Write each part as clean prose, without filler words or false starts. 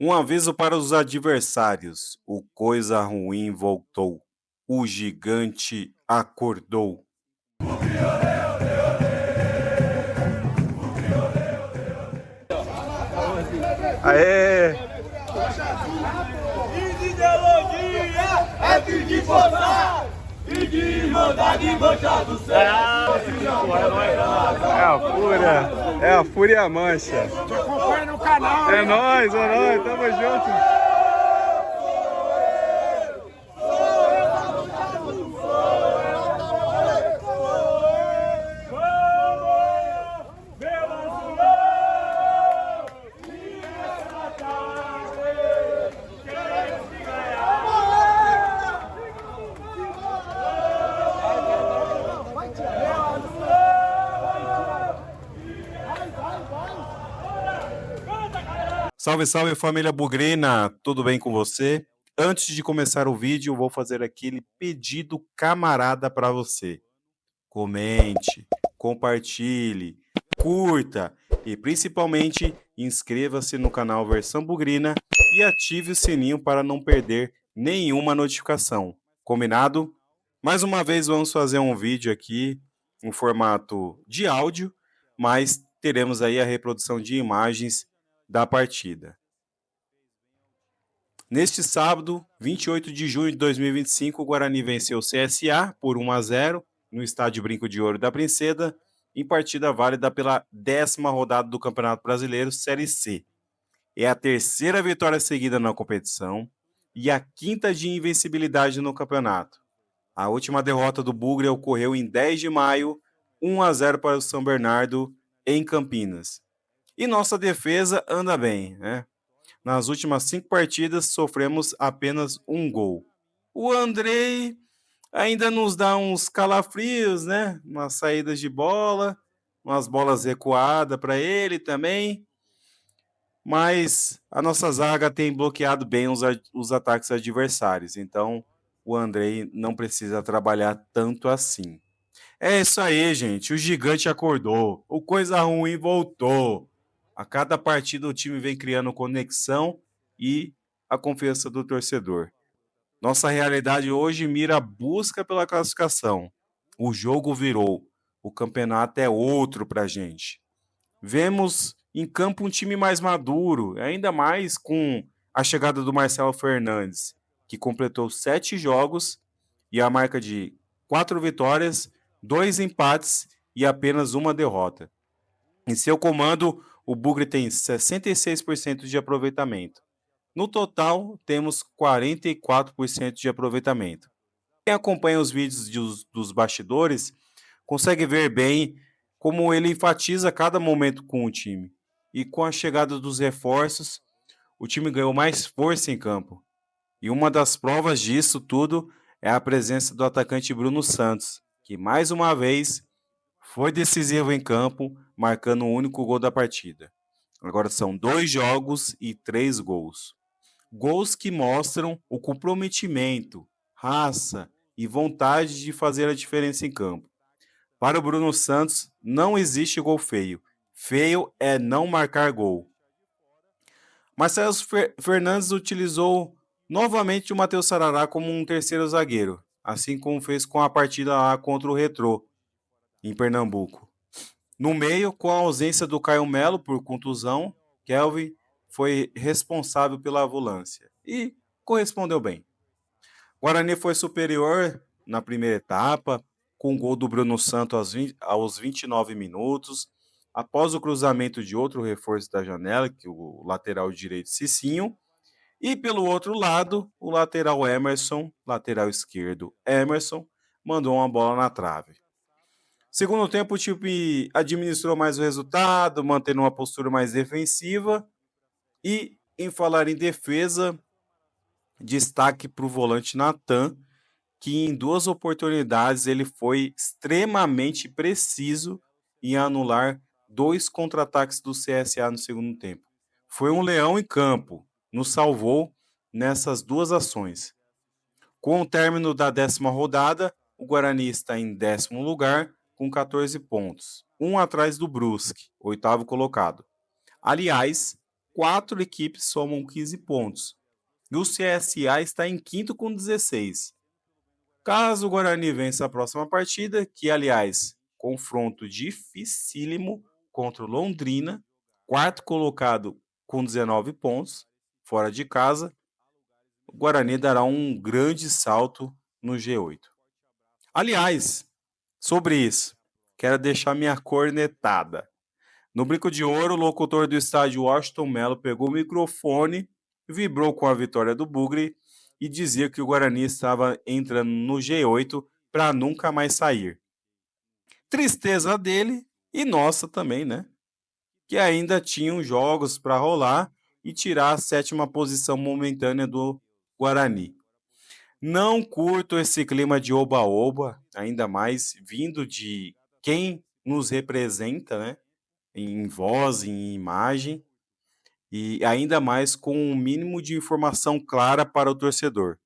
Um aviso para os adversários: o coisa ruim voltou. O gigante acordou. Aê! Ideologia é fim de forçar e de mandar de manchar do céu. É a Fúria Mancha. Te acompanha no canal. É nóis, tamo junto. Salve, salve família bugrina, tudo bem com você? Antes de começar o vídeo, vou fazer aquele pedido camarada para você. Comente, compartilhe, curta e principalmente inscreva-se no canal Versão Bugrina e ative o sininho para não perder nenhuma notificação. Combinado? Mais uma vez vamos fazer um vídeo aqui em formato de áudio, mas teremos aí a reprodução de imagens da partida. Neste sábado, 28 de junho de 2025, o Guarani venceu o CSA por 1-0 no estádio Brinco de Ouro da Princesa, em partida válida pela 10ª rodada do Campeonato Brasileiro Série C. É a terceira vitória seguida na competição e a quinta de invencibilidade no campeonato. A última derrota do Bugre ocorreu em 10 de maio, 1-0 para o São Bernardo, em Campinas. E nossa defesa anda bem, né? Nas últimas 5 partidas, sofremos apenas um gol. O Andrei ainda nos dá uns calafrios, né? Umas saídas de bola, umas bolas recuadas para ele também. Mas a nossa zaga tem bloqueado bem os ataques adversários. Então, o Andrei não precisa trabalhar tanto assim. É isso aí, gente. O gigante acordou. O coisa ruim voltou. A cada partida o time vem criando conexão e a confiança do torcedor. Nossa realidade hoje mira a busca pela classificação. O jogo virou. O campeonato é outro pra gente. Vemos em campo um time mais maduro, ainda mais com a chegada do Marcelo Fernandes, que completou 7 jogos e a marca de 4 vitórias, 2 empates e apenas uma derrota. Em seu comando, o Bugre tem 66% de aproveitamento. No total, temos 44% de aproveitamento. Quem acompanha os vídeos dos bastidores consegue ver bem como ele enfatiza cada momento com o time. E com a chegada dos reforços, o time ganhou mais força em campo. E uma das provas disso tudo é a presença do atacante Bruno Santos, que mais uma vez foi decisivo em campo, marcando o único gol da partida. Agora são 2 jogos e 3 gols. Gols que mostram o comprometimento, raça e vontade de fazer a diferença em campo. Para o Bruno Santos, não existe gol feio. Feio é não marcar gol. Marcelo Fernandes utilizou novamente o Matheus Sarará como um terceiro zagueiro, assim como fez com a partida lá contra o Retrô, em Pernambuco. No meio, com a ausência do Caio Melo por contusão, Kelvin foi responsável pela volância e correspondeu bem. O Guarani foi superior na primeira etapa, com o gol do Bruno Santos aos 29 minutos, após o cruzamento de outro reforço da janela, que o lateral direito Cicinho, e pelo outro lado, o lateral Emerson, lateral esquerdo Emerson, mandou uma bola na trave. Segundo tempo, o time administrou mais o resultado, mantendo uma postura mais defensiva. E, em falar em defesa, destaque para o volante Natan, que em 2 oportunidades ele foi extremamente preciso em anular 2 contra-ataques do CSA no segundo tempo. Foi um leão em campo, nos salvou nessas 2 ações. Com o término da 10ª rodada, o Guarani está em 10º lugar com 14 pontos, um atrás do Brusque, 8º colocado. Aliás, 4 equipes somam 15 pontos. E o CSA está em quinto com 16. Caso o Guarani vença a próxima partida, que aliás, confronto dificílimo contra o Londrina, quarto colocado com 19 pontos, fora de casa, o Guarani dará um grande salto no G8. Aliás, sobre isso, quero deixar minha cornetada. No Brinco de Ouro, o locutor do estádio Washington Melo pegou o microfone, vibrou com a vitória do Bugre e dizia que o Guarani estava entrando no G8 para nunca mais sair. Tristeza dele e nossa também, né? Que ainda tinham jogos para rolar e tirar a 7ª posição momentânea do Guarani. Não curto esse clima de oba-oba, ainda mais vindo de quem nos representa, né? Em voz, em imagem, e ainda mais com um mínimo de informação clara para o torcedor.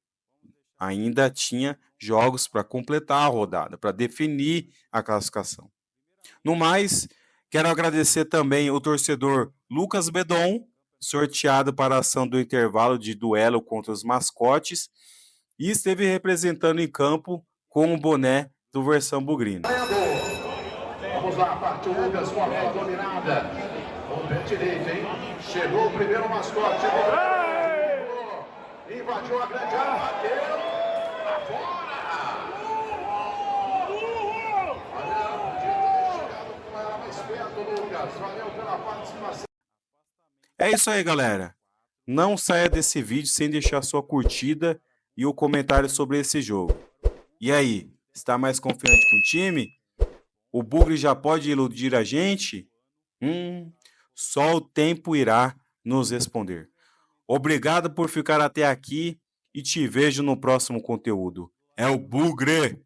Ainda tinha jogos para completar a rodada, para definir a classificação. No mais, quero agradecer também o torcedor Lucas Bedon, sorteado para a ação do intervalo de duelo contra os mascotes, e esteve representando em campo com o boné do Versão Bugrino. Vamos lá, partiu o Lucas com a bola dominada. Com o pé direito, hein? Chegou o primeiro mascote. Chegou. Invadiu a grande área, bateu. Pra fora. Olha, podia ter chegado com ela mais perto, Lucas. Valeu pela participação. É isso aí, galera. Não saia desse vídeo sem deixar sua curtida e o comentário sobre esse jogo. E aí, está mais confiante com o time? O Bugre já pode iludir a gente? Só o tempo irá nos responder. Obrigado por ficar até aqui e te vejo no próximo conteúdo. É o Bugre!